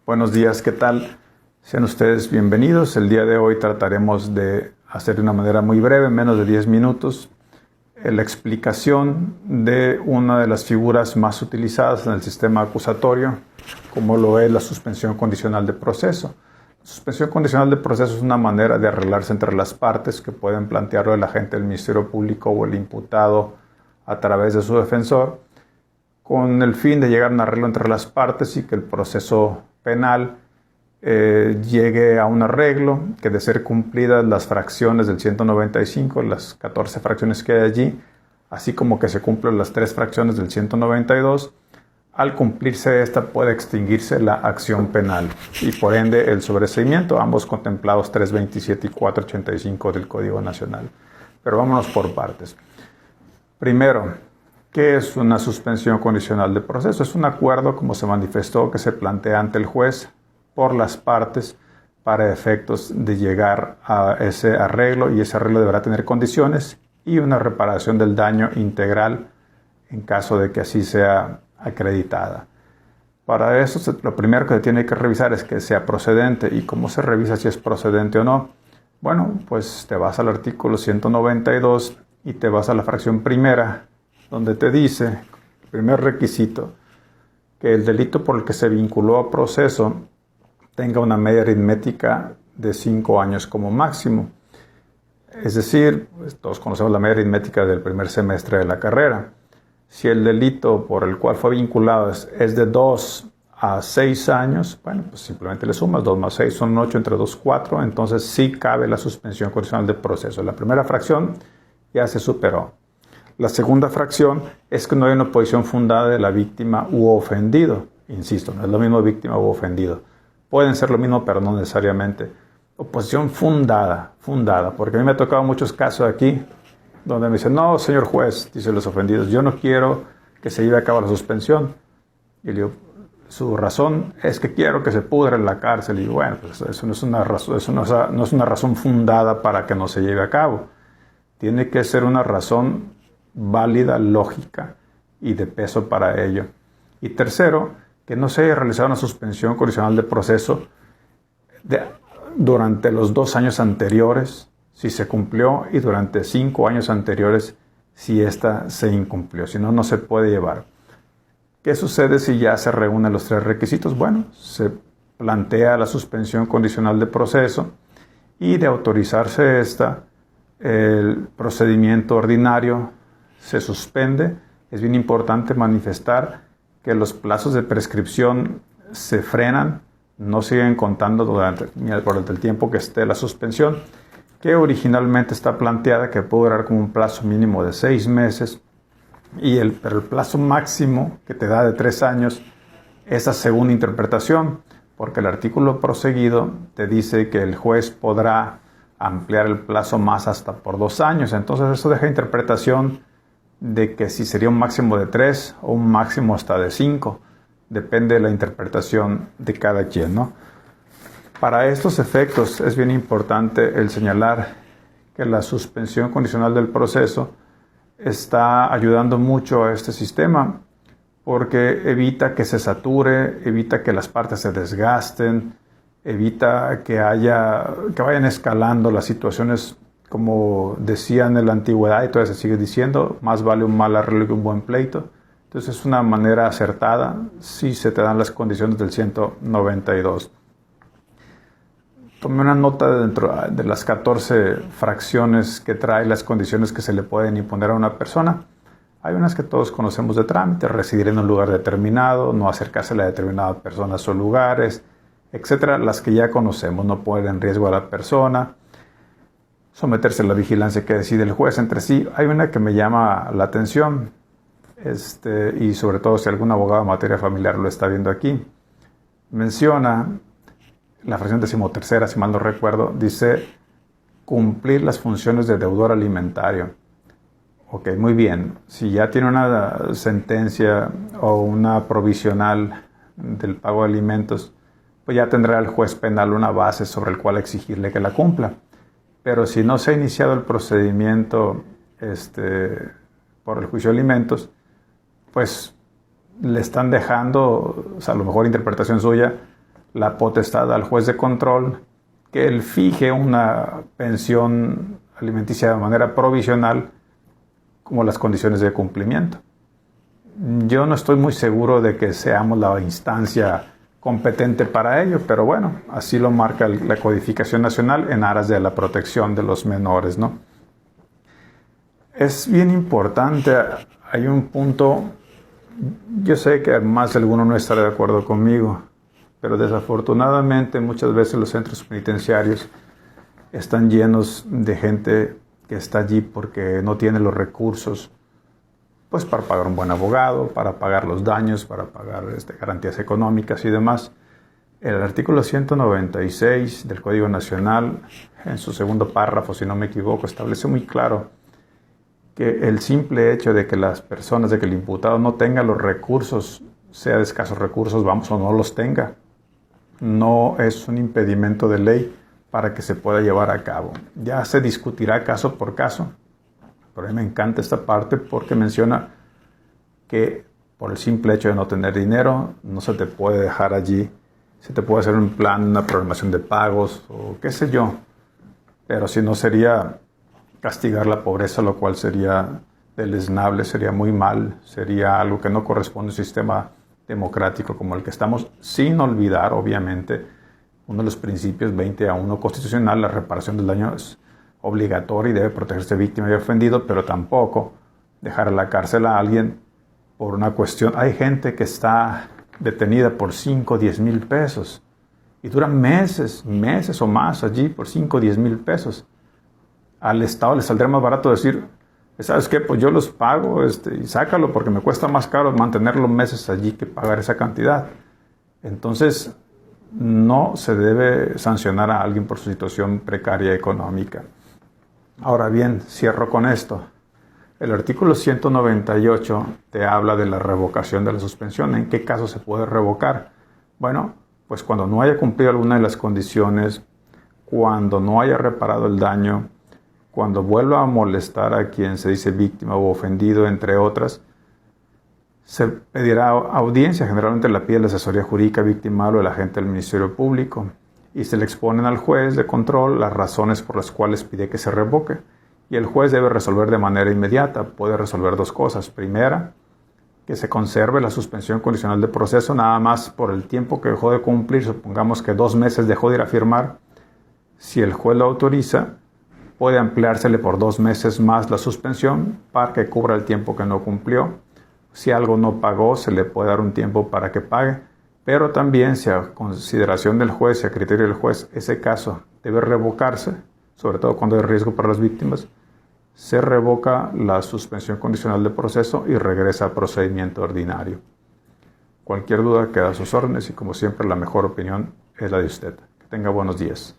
Buenos días, ¿qué tal? Sean ustedes bienvenidos. El día de hoy trataremos de hacer de una manera muy breve, en menos de 10 minutos, la explicación de una de las figuras más utilizadas en el sistema acusatorio, como lo es la suspensión condicional de proceso. La suspensión condicional de proceso es una manera de arreglarse entre las partes que pueden plantearlo el agente del Ministerio Público o el imputado a través de su defensor, con el fin de llegar a un arreglo entre las partes y que el proceso penal llegue a un arreglo, que de ser cumplidas las fracciones del 195, las 14 fracciones que hay allí, así como que se cumplen las 3 fracciones del 192, al cumplirse esta puede extinguirse la acción penal y por ende el sobreseimiento, ambos contemplados 327 y 485 del Código Nacional. Pero vámonos por partes. Primero, ¿qué es una suspensión condicional de proceso? Es un acuerdo, como se manifestó, que se plantea ante el juez por las partes para efectos de llegar a ese arreglo, y ese arreglo deberá tener condiciones y una reparación del daño integral en caso de que así sea acreditada. Para eso, lo primero que se tiene que revisar es que sea procedente. ¿Y cómo se revisa si es procedente o no? Bueno, pues te vas al artículo 192 y te vas a la fracción primera, donde te dice, el primer requisito, que el delito por el que se vinculó a proceso tenga una media aritmética de 5 años como máximo. Es decir, pues todos conocemos la media aritmética del primer semestre de la carrera. Si el delito por el cual fue vinculado es de 2 a 6 años, bueno, pues simplemente le sumas 2 más 6 son 8, entre 2, 4, entonces sí cabe la suspensión condicional de proceso. La primera fracción ya se superó. La segunda fracción es que no hay una oposición fundada de la víctima u ofendido. Insisto, no es lo mismo víctima u ofendido. Pueden ser lo mismo, pero no necesariamente. Oposición fundada, porque a mí me ha tocado muchos casos aquí donde me dicen, no, señor juez, dicen los ofendidos, yo no quiero que se lleve a cabo la suspensión. Y le digo, su razón es que quiero que se pudra en la cárcel. Y digo, bueno, pues eso no es una razón, no es una razón fundada para que no se lleve a cabo. Tiene que ser una razón válida, lógica y de peso para ello. Y tercero, que no se haya realizado una suspensión condicional de proceso durante los 2 años anteriores, si se cumplió, y durante 5 años anteriores, si ésta se incumplió. Si no, no se puede llevar. ¿Qué sucede si ya se reúnen los 3 requisitos? Bueno, se plantea la suspensión condicional de proceso y de autorizarse esta, el procedimiento ordinario se suspende. Es bien importante manifestar que los plazos de prescripción se frenan, no siguen contando durante el tiempo que esté la suspensión, que originalmente está planteada que puede durar como un plazo mínimo de 6 meses, pero el plazo máximo que te da de 3 años es a segunda interpretación, porque el artículo proseguido te dice que el juez podrá ampliar el plazo más hasta por 2 años. Entonces eso deja interpretación de que si sería un máximo de 3 o un máximo hasta de 5, depende de la interpretación de cada quien, ¿no? Para estos efectos es bien importante el señalar que la suspensión condicional del proceso está ayudando mucho a este sistema, porque evita que se sature, evita que las partes se desgasten, evita que vayan escalando las situaciones. Como decían en la antigüedad y todavía se sigue diciendo, más vale un mal arreglo que un buen pleito. Entonces es una manera acertada si se te dan las condiciones del 192. Tomé una nota dentro de las 14 fracciones que trae las condiciones que se le pueden imponer a una persona. Hay unas que todos conocemos de trámite: residir en un lugar determinado, no acercarse a determinadas personas o lugares, etcétera. Las que ya conocemos: no poner en riesgo a la persona, someterse a la vigilancia que decide el juez. Entre sí, hay una que me llama la atención, y sobre todo si algún abogado en materia familiar lo está viendo aquí. Menciona la fracción 13ª, si mal no recuerdo, dice cumplir las funciones de deudor alimentario. Ok, muy bien. Si ya tiene una sentencia o una provisional del pago de alimentos, pues ya tendrá el juez penal una base sobre el cual exigirle que la cumpla. Pero si no se ha iniciado el procedimiento por el juicio de alimentos, pues le están dejando, o sea, a lo mejor interpretación suya, la potestad al juez de control que él fije una pensión alimenticia de manera provisional como las condiciones de cumplimiento. Yo no estoy muy seguro de que seamos la instancia competente para ello, pero bueno, así lo marca la codificación nacional en aras de la protección de los menores, ¿no? Es bien importante, hay un punto, yo sé que más de alguno no estará de acuerdo conmigo, pero desafortunadamente muchas veces los centros penitenciarios están llenos de gente que está allí porque no tiene los recursos, pues para pagar un buen abogado, para pagar los daños, para pagar garantías económicas y demás. El artículo 196 del Código Nacional, en su segundo párrafo, si no me equivoco, establece muy claro que el simple hecho de que las personas, de que el imputado no tenga los recursos, sea de escasos recursos, vamos, o no los tenga, no es un impedimento de ley para que se pueda llevar a cabo. Ya se discutirá caso por caso, pero a mí me encanta esta parte porque menciona que por el simple hecho de no tener dinero, no se te puede dejar allí, se te puede hacer un plan, una programación de pagos o qué sé yo, pero si no sería castigar la pobreza, lo cual sería deleznable, sería muy mal, sería algo que no corresponde a un sistema democrático como el que estamos, sin olvidar, obviamente, uno de los principios 20-1 constitucional, la reparación del daño es obligatoria y debe protegerse víctima y ofendido, pero tampoco dejar a la cárcel a alguien por una cuestión. Hay gente que está detenida por 5 o 10 mil pesos y duran meses o más allí por 5 o 10 mil pesos. Al Estado le saldría más barato decir, ¿sabes qué? Pues yo los pago y sácalo porque me cuesta más caro mantenerlos meses allí que pagar esa cantidad. Entonces, no se debe sancionar a alguien por su situación precaria económica. Ahora bien, cierro con esto. El artículo 198 te habla de la revocación de la suspensión. ¿En qué caso se puede revocar? Bueno, pues cuando no haya cumplido alguna de las condiciones, cuando no haya reparado el daño, cuando vuelva a molestar a quien se dice víctima o ofendido, entre otras, se pedirá audiencia. Generalmente la pide la asesoría jurídica victimal o el agente del Ministerio Público y se le exponen al juez de control las razones por las cuales pide que se revoque. Y el juez debe resolver de manera inmediata. Puede resolver dos cosas. Primera, que se conserve la suspensión condicional de proceso nada más por el tiempo que dejó de cumplir. Supongamos que 2 meses dejó de ir a firmar. Si el juez lo autoriza, puede ampliársele por 2 meses más la suspensión para que cubra el tiempo que no cumplió. Si algo no pagó, se le puede dar un tiempo para que pague. Pero también, si a consideración del juez y a criterio del juez, ese caso debe revocarse, sobre todo cuando hay riesgo para las víctimas, se revoca la suspensión condicional de proceso y regresa a procedimiento ordinario. Cualquier duda queda a sus órdenes y como siempre la mejor opinión es la de usted. Que tenga buenos días.